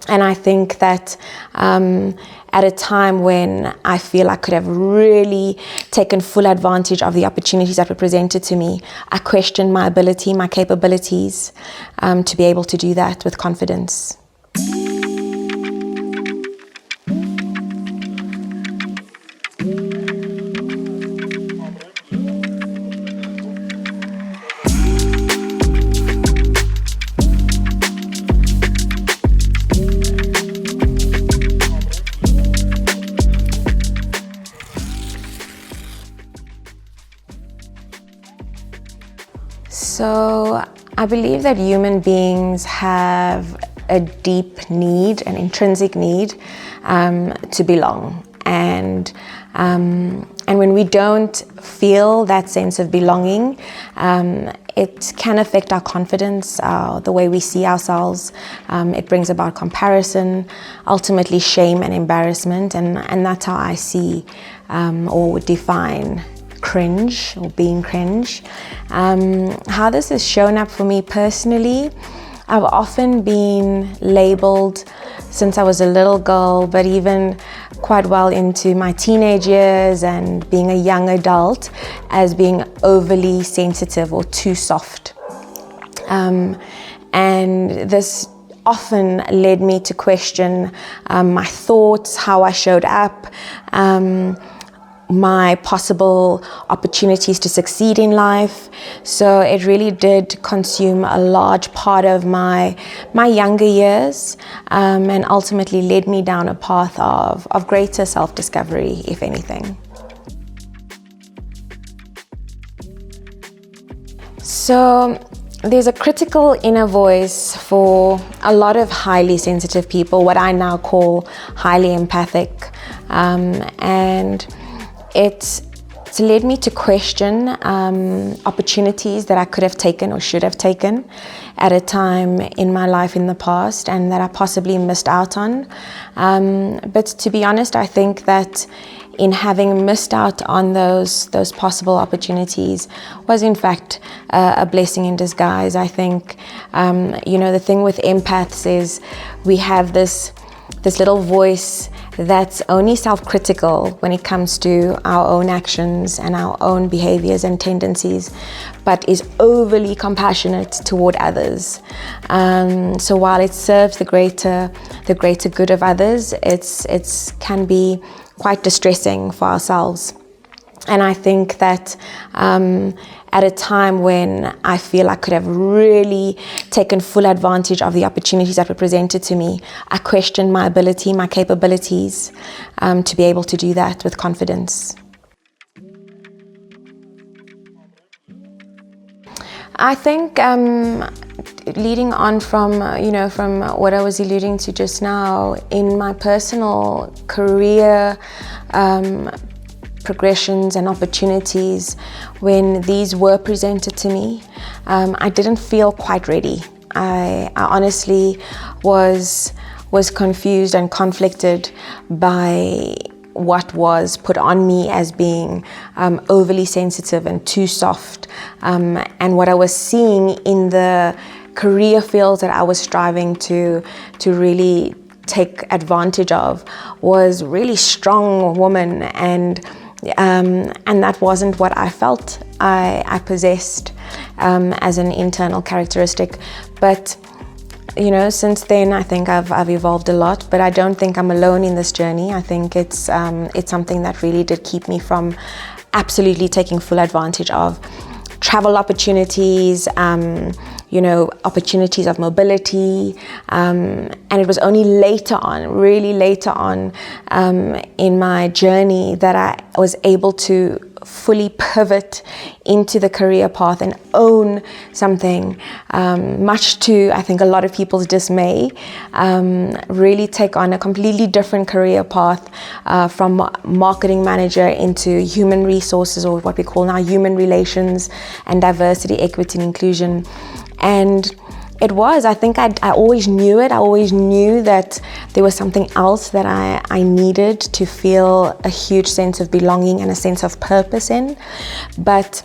And I think that at a time when I feel I could have really taken full advantage of the opportunities that were presented to me, I questioned my ability, my capabilities to be able to do that with confidence. So I believe that human beings have a deep need, an intrinsic need to belong. And when we don't feel that sense of belonging, it can affect our confidence, the way we see ourselves. It brings about comparison, ultimately shame and embarrassment. And that's how I see or define cringe or being cringe. How this has shown up for me personally, I've often been labeled since I was a little girl, but even quite well into my teenage years and being a young adult, as being overly sensitive or too soft. And this often led me to question my thoughts, how I showed up, my possible opportunities to succeed in life. So it really did consume a large part of my younger years, and ultimately led me down a path of greater self-discovery, if anything. So there's a critical inner voice for a lot of highly sensitive people, what I now call highly empathic, and it's led me to question opportunities that I could have taken or should have taken at a time in my life in the past, and that I possibly missed out on. But to be honest, I think that in having missed out on those possible opportunities was in fact a blessing in disguise. I think, the thing with empaths is we have this little voice that's only self-critical when it comes to our own actions and our own behaviors and tendencies, but is overly compassionate toward others. So while it serves the greater good of others, it can be quite distressing for ourselves. And I think that at a time when I feel I could have really taken full advantage of the opportunities that were presented to me, I questioned my ability, my capabilities to be able to do that with confidence. I think leading on from what I was alluding to just now, in my personal career progressions and opportunities, when these were presented to me, I didn't feel quite ready. I honestly was confused and conflicted by what was put on me as being overly sensitive and too soft, and what I was seeing in the career fields that I was striving to really take advantage of was really strong woman, and that wasn't what I felt I possessed as an internal characteristic. But since then, I think I've evolved a lot, but I don't think I'm alone in this journey. I think it's something that really did keep me from absolutely taking full advantage of travel opportunities, opportunities of mobility, and it was only really later on in my journey that I was able to fully pivot into the career path and own something, much to, I think, a lot of people's dismay, really take on a completely different career path, from marketing manager into human resources, or what we call now human relations and diversity, equity and inclusion. And it was, I think I always knew it. I always knew that there was something else that I needed to feel a huge sense of belonging and a sense of purpose in. But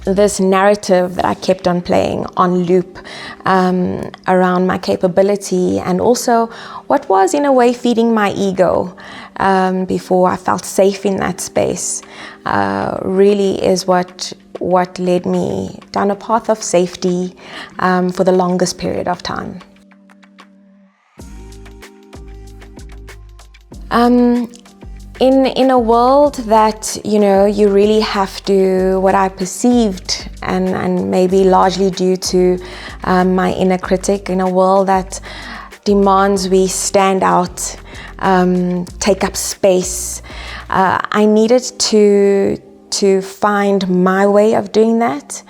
this narrative that I kept on playing on loop around my capability, and also what was in a way feeding my ego before I felt safe in that space, really is what led me down a path of safety for the longest period of time. In a world that, you really have to, what I perceived, and maybe largely due to my inner critic, in a world that demands we stand out, take up space, I needed to find my way of doing that.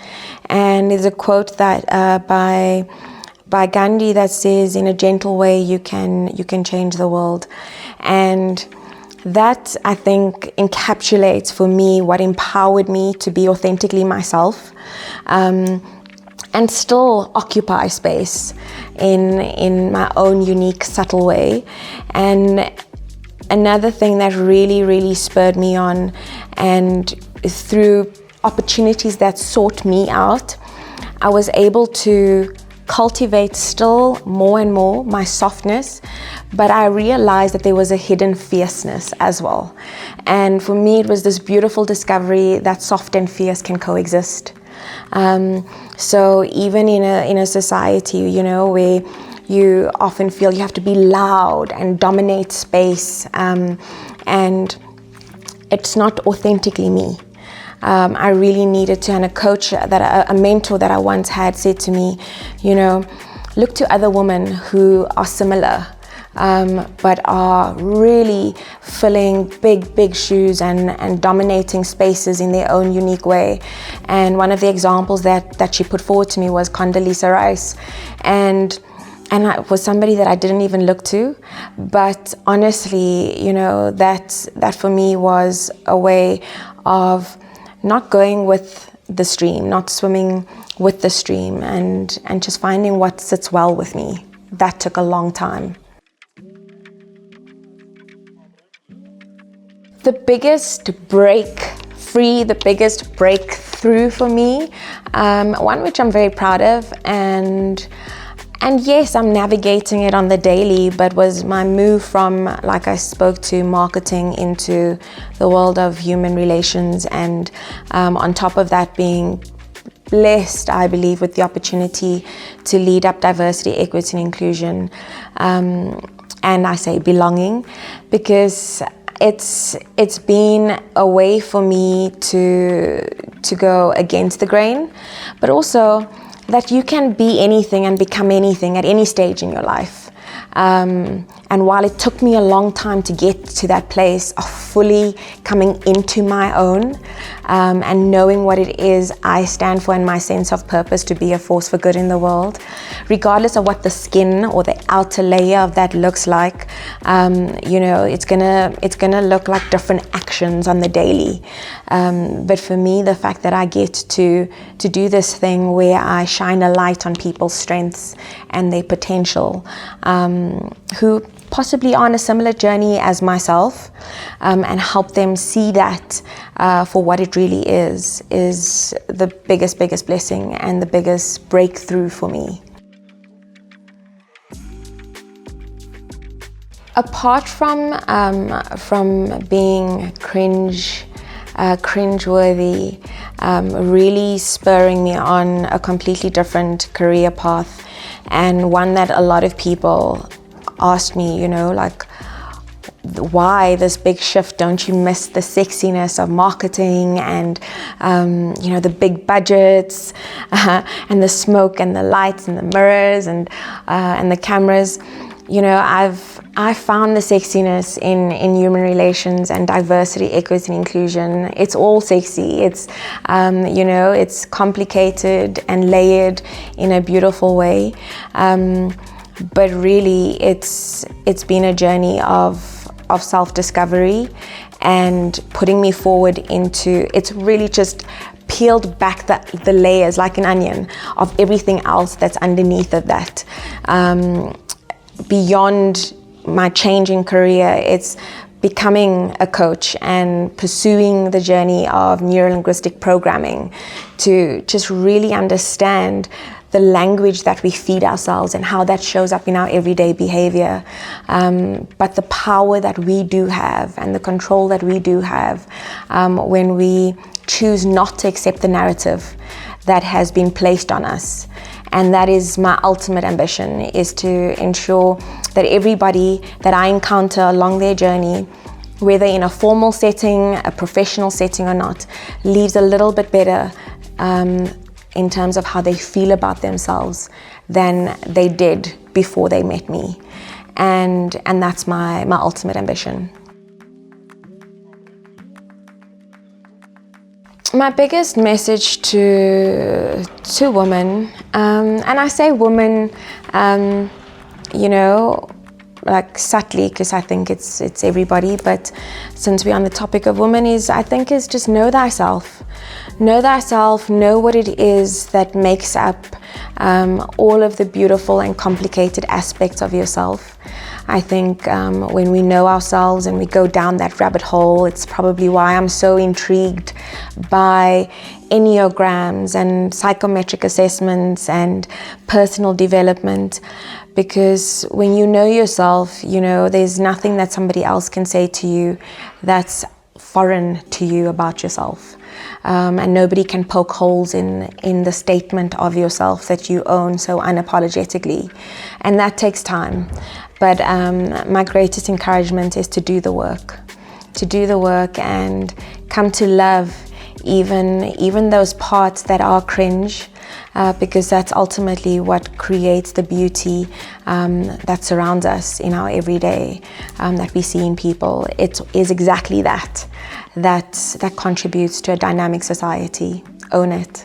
And there's a quote that by Gandhi that says, "In a gentle way, you can change the world." And that, I think, encapsulates for me what empowered me to be authentically myself, and still occupy space in my own unique, subtle way. And another thing that really, really spurred me on, and through opportunities that sought me out, I was able to cultivate still more and more my softness, but I realized that there was a hidden fierceness as well. And for me, it was this beautiful discovery that soft and fierce can coexist. So even in a society, where you often feel you have to be loud and dominate space, and it's not authentically me. I really needed to, and a mentor that I once had said to me, look to other women who are similar, but are really filling big shoes and dominating spaces in their own unique way. And one of the examples that she put forward to me was Condoleezza Rice. And I was somebody that I didn't even look to, but honestly, that for me was a way of not going with the stream, not swimming with the stream, and just finding what sits well with me. That took a long time. The biggest breakthrough for me, one which I'm very proud of, and yes, I'm navigating it on the daily, but was my move from, like I spoke to, marketing into the world of human relations, and on top of that, being blessed, I believe, with the opportunity to lead up diversity, equity, and inclusion. And I say belonging, because it's been a way for me to go against the grain, but also that you can be anything and become anything at any stage in your life. And while it took me a long time to get to that place of fully coming into my own, and knowing what it is I stand for and my sense of purpose to be a force for good in the world, regardless of what the skin or the outer layer of that looks like, it's gonna look like different actions on the daily. But for me, the fact that I get to do this thing where I shine a light on people's strengths and their potential, who possibly are on a similar journey as myself, and help them see that for what it really is the biggest blessing and the biggest breakthrough for me. Apart from being cringeworthy, really spurring me on a completely different career path, and one that a lot of people asked me, why this big shift? Don't you miss the sexiness of marketing and the big budgets and the smoke and the lights and the mirrors and the cameras? I found the sexiness in human relations and diversity, equity, and inclusion. It's all sexy. It's it's complicated and layered in a beautiful way. But really, it's been a journey of self-discovery and putting me forward into. It's really just peeled back the layers like an onion of everything else that's underneath of that. Beyond my changing career, it's becoming a coach and pursuing the journey of neuro-linguistic programming to just really understand the language that we feed ourselves and how that shows up in our everyday behavior. But the power that we do have and the control that we do have when we choose not to accept the narrative that has been placed on us. And that is my ultimate ambition, is to ensure that everybody that I encounter along their journey, whether in a formal setting, a professional setting or not, leaves a little bit better in terms of how they feel about themselves than they did before they met me. And that's my ultimate ambition. My biggest message to women, and I say women, like subtly, because I think it's everybody, but since we're on the topic of women, is just know thyself. Know thyself, know what it is that makes up all of the beautiful and complicated aspects of yourself. I think when we know ourselves and we go down that rabbit hole, it's probably why I'm so intrigued by enneagrams and psychometric assessments and personal development, because when you know yourself, there's nothing that somebody else can say to you that's foreign to you about yourself. And nobody can poke holes in the statement of yourself that you own so unapologetically. And that takes time. But my greatest encouragement is to do the work. To do the work and come to love even those parts that are cringe, because that's ultimately what creates the beauty that surrounds us in our everyday, that we see in people. It is exactly that contributes to a dynamic society. Own it.